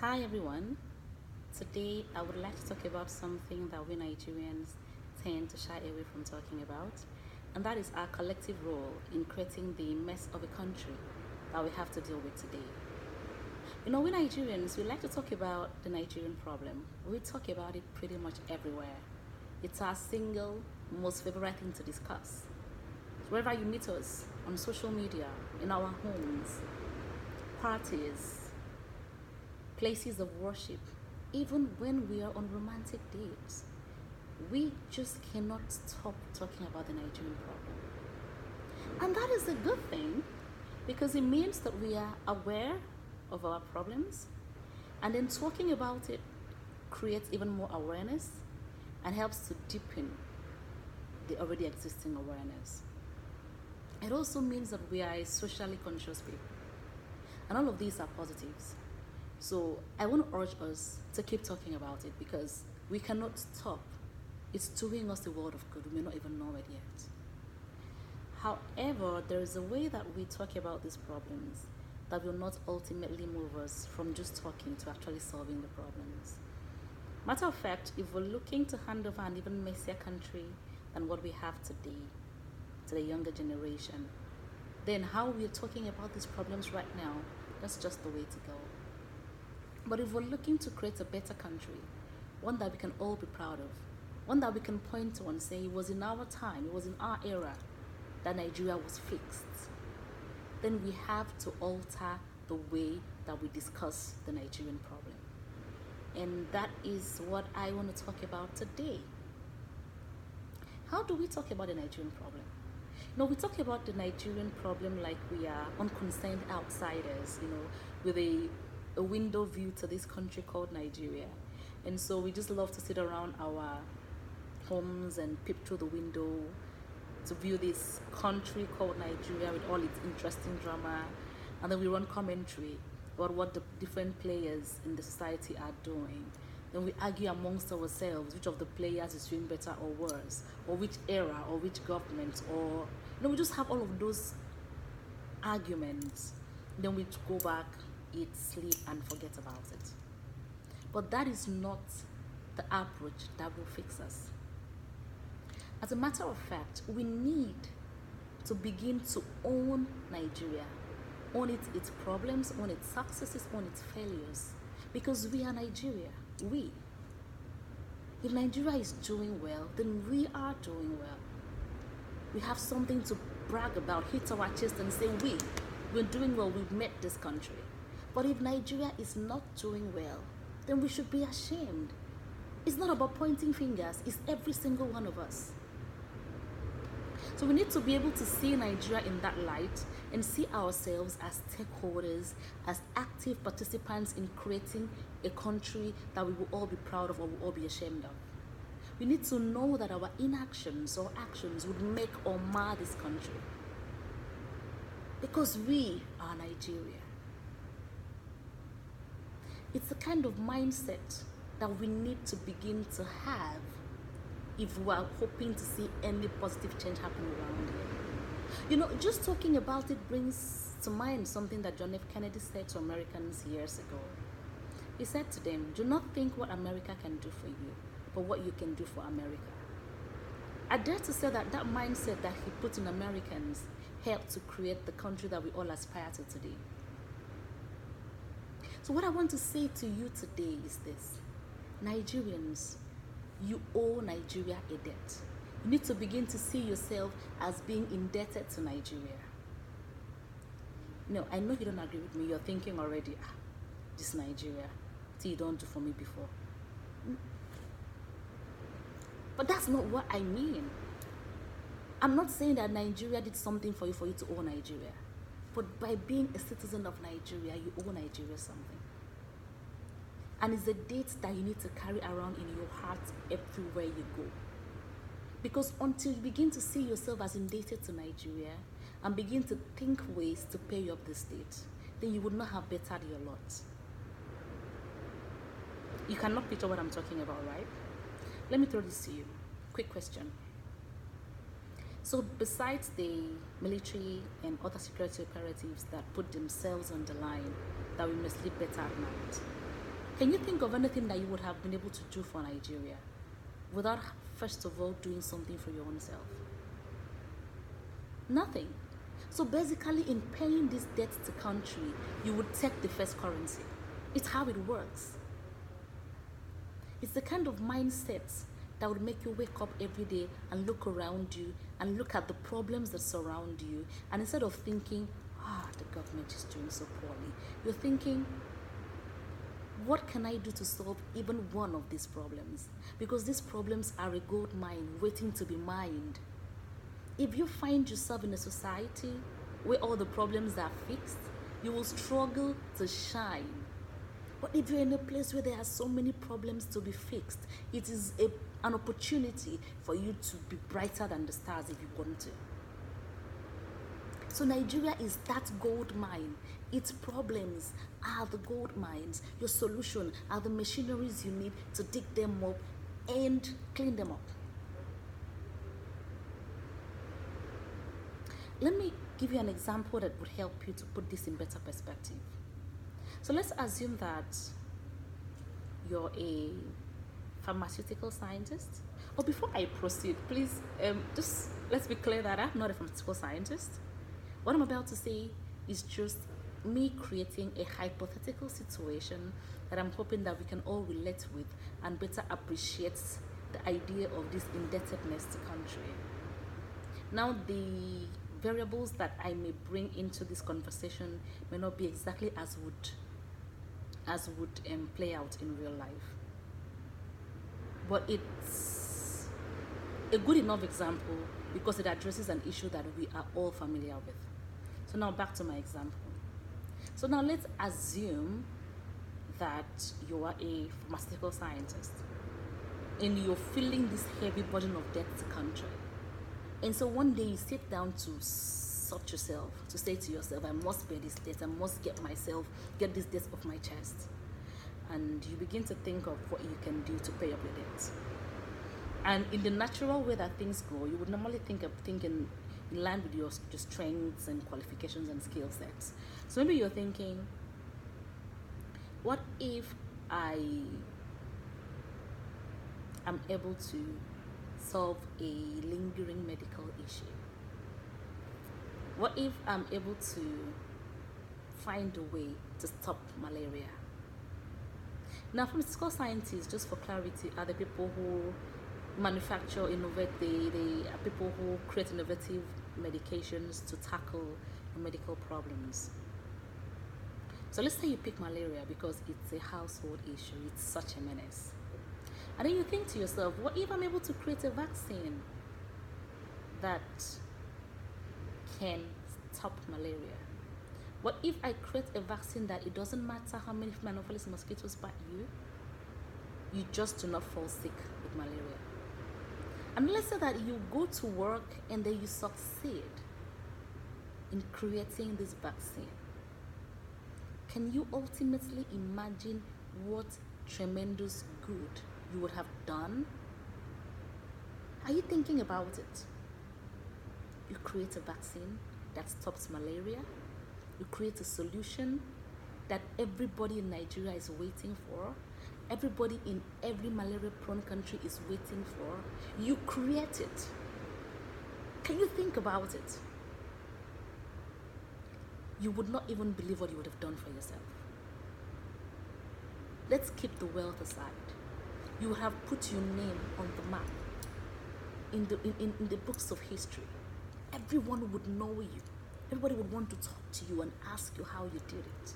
Hi everyone. Today I would like to talk about something that we Nigerians tend to shy away from talking about, and that is our collective role in creating the mess of a country that we have to deal with today. We Nigerians, we like to talk about the Nigerian problem. We talk about it pretty much everywhere. It's our single most favorite thing to discuss. Wherever you meet us, on social media, in our homes, parties, places of worship, even when we are on romantic dates, we just cannot stop talking about the Nigerian problem. And that is a good thing because it means that we are aware of our problems, and then talking about it creates even more awareness and helps to deepen the already existing awareness. It also means that we are a socially conscious people, and all of these are positives. So I want to urge us to keep talking about it because we cannot stop. It's doing us the world of good. We may not even know it yet. However, there is a way that we talk about these problems that will not ultimately move us from just talking to actually solving the problems. Matter of fact, if we're looking to hand over an even messier country than what we have today to the younger generation, then how we're talking about these problems right now, that's just the way to go. But if we're looking to create a better country, one that we can all be proud of, one that we can point to and say it was in our time, it was in our era that Nigeria was fixed, then we have to alter the way that we discuss the Nigerian problem. And that is what I want to talk about today. How do we talk about the Nigerian problem? No, we talk about the Nigerian problem like we are unconcerned outsiders, with a window view to this country called Nigeria. And so we just love to sit around our homes and peep through the window to view this country called Nigeria with all its interesting drama. And then we run commentary about what the different players in the society are doing. Then we argue amongst ourselves which of the players is doing better or worse, or which era, or which government, or we just have all of those arguments. Then we go back, eat, sleep, and forget about it. But that is not the approach that will fix us. As a matter of fact, we need to begin to own Nigeria, own its problems, own its successes, own its failures, because we are Nigeria. If Nigeria is doing well, then we are doing well. We have something to brag about, hit our chest and say we're doing well, we've met this country. But if Nigeria is not doing well, then we should be ashamed. It's not about pointing fingers, it's every single one of us. So we need to be able to see Nigeria in that light and see ourselves as stakeholders, as active participants in creating a country that we will all be proud of or will all be ashamed of. We need to know that our inactions or actions would make or mar this country. Because we are Nigeria. It's the kind of mindset that we need to begin to have if we are hoping to see any positive change happen around here. Just talking about it brings to mind something that John F. Kennedy said to Americans years ago. He said to them, do not think what America can do for you, but what you can do for America. I dare to say that that mindset that he put in Americans helped to create the country that we all aspire to today. So what I want to say to you today is this. Nigerians, you owe Nigeria a debt. You need to begin to see yourself as being indebted to Nigeria. No, I know you don't agree with me. You're thinking already, this Nigeria, see you don't do for me before. But that's not what I mean. I'm not saying that Nigeria did something for you to owe Nigeria. But by being a citizen of Nigeria, you owe Nigeria something. And it's a date that you need to carry around in your heart everywhere you go. Because until you begin to see yourself as indebted to Nigeria and begin to think ways to pay up this debt, then you would not have bettered your lot. You cannot picture what I'm talking about, right? Let me throw this to you. Quick question. So besides the military and other security operatives that put themselves on the line, that we must sleep better at night, Can you think of anything that you would have been able to do for Nigeria without first of all doing something for your own self? Nothing. So basically, in paying this debt to country, you would take the first currency. It's how it works. It's the kind of mindset that would make you wake up every day and look around you and look at the problems that surround you. And instead of thinking, the government is doing so poorly, you're thinking, what can I do to solve even one of these problems? Because these problems are a gold mine waiting to be mined. If you find yourself in a society where all the problems are fixed, you will struggle to shine. But if you're in a place where there are so many problems to be fixed, it is an opportunity for you to be brighter than the stars if you want to. So Nigeria is that gold mine. Its problems are the gold mines. Your solution are the machineries you need to dig them up and clean them up. Let me give you an example that would help you to put this in better perspective. So let's assume that you're a pharmaceutical scientist. But before I proceed, please, just let's be clear that I'm not a pharmaceutical scientist. What I'm about to say is just me creating a hypothetical situation that I'm hoping that we can all relate with and better appreciate the idea of this indebtedness to country. Now, the variables that I may bring into this conversation may not be exactly as would play out in real life, but it's a good enough example because it addresses an issue that we are all familiar with. So now back to my example. So now let's assume that you are a pharmaceutical scientist and you're feeling this heavy burden of debt to country. And so one day you sit down to sort yourself, to say to yourself, I must pay this debt, I must get this debt off my chest. And you begin to think of what you can do to pay up your debt. And in the natural way that things go, you would normally think in line with your strengths and qualifications and skill sets. So maybe you're thinking, what if I am able to solve a lingering medical issue? What if I'm able to find a way to stop malaria? Now, pharmaceutical scientists, just for clarity, are the people who manufacture, innovate, they are people who create innovative medications to tackle medical problems. So let's say you pick malaria because it's a household issue, it's such a menace. And then you think to yourself, what if I'm able to create a vaccine that can stop malaria? What if I create a vaccine that it doesn't matter how many Anopheles mosquitoes bite you just do not fall sick with malaria? And let's say that you go to work and then you succeed in creating this vaccine. Can you ultimately imagine what tremendous good you would have done? Are you thinking about it? You create a vaccine that stops malaria. You create a solution that everybody in Nigeria is waiting for. Everybody in every malaria-prone country is waiting for. You create it. Can you think about it? You would not even believe what you would have done for yourself. Let's keep the wealth aside. You would have put your name on the map in the books of history. Everyone would know you. Everybody would want to talk to you and ask you how you did it.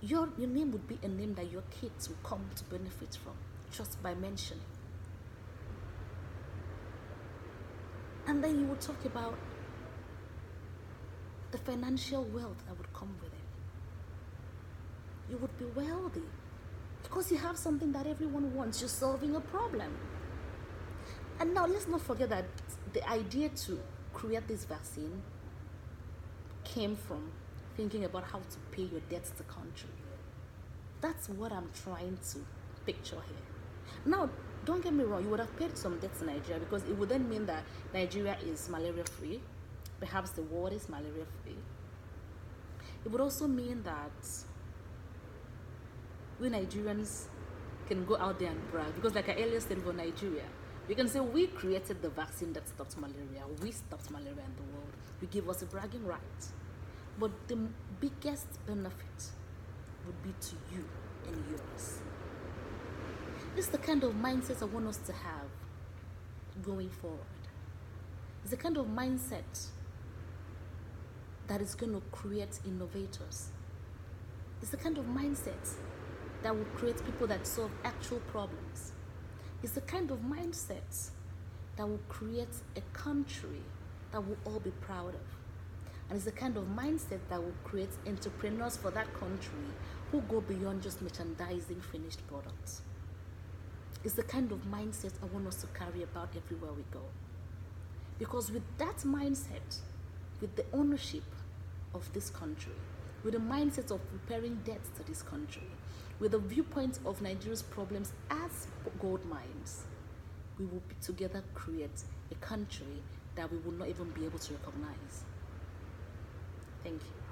Your name would be a name that your kids will come to benefit from just by mentioning. And then you would talk about the financial wealth that would come with it. You would be wealthy because you have something that everyone wants. You're solving a problem. And now let's not forget that the idea to create this vaccine came from thinking about how to pay your debts to country. That's what I'm trying to picture here. Now, don't get me wrong, you would have paid some debts in Nigeria because it would then mean that Nigeria is malaria-free. Perhaps the world is malaria-free. It would also mean that we Nigerians can go out there and brag, because like I earlier said for Nigeria, we can say we created the vaccine that stopped malaria, we stopped malaria in the world. You give us a bragging right. But the biggest benefit would be to you and yours. This is the kind of mindset I want us to have going forward. It's the kind of mindset that is going to create innovators. It's the kind of mindset that will create people that solve actual problems. It's the kind of mindset that will create a country that we'll all be proud of. And it's the kind of mindset that will create entrepreneurs for that country who go beyond just merchandising finished products. It's the kind of mindset I want us to carry about everywhere we go. Because with that mindset, with the ownership of this country, with the mindset of repairing debts to this country, with the viewpoint of Nigeria's problems as gold mines, we will together create a country that we will not even be able to recognize. Thank you.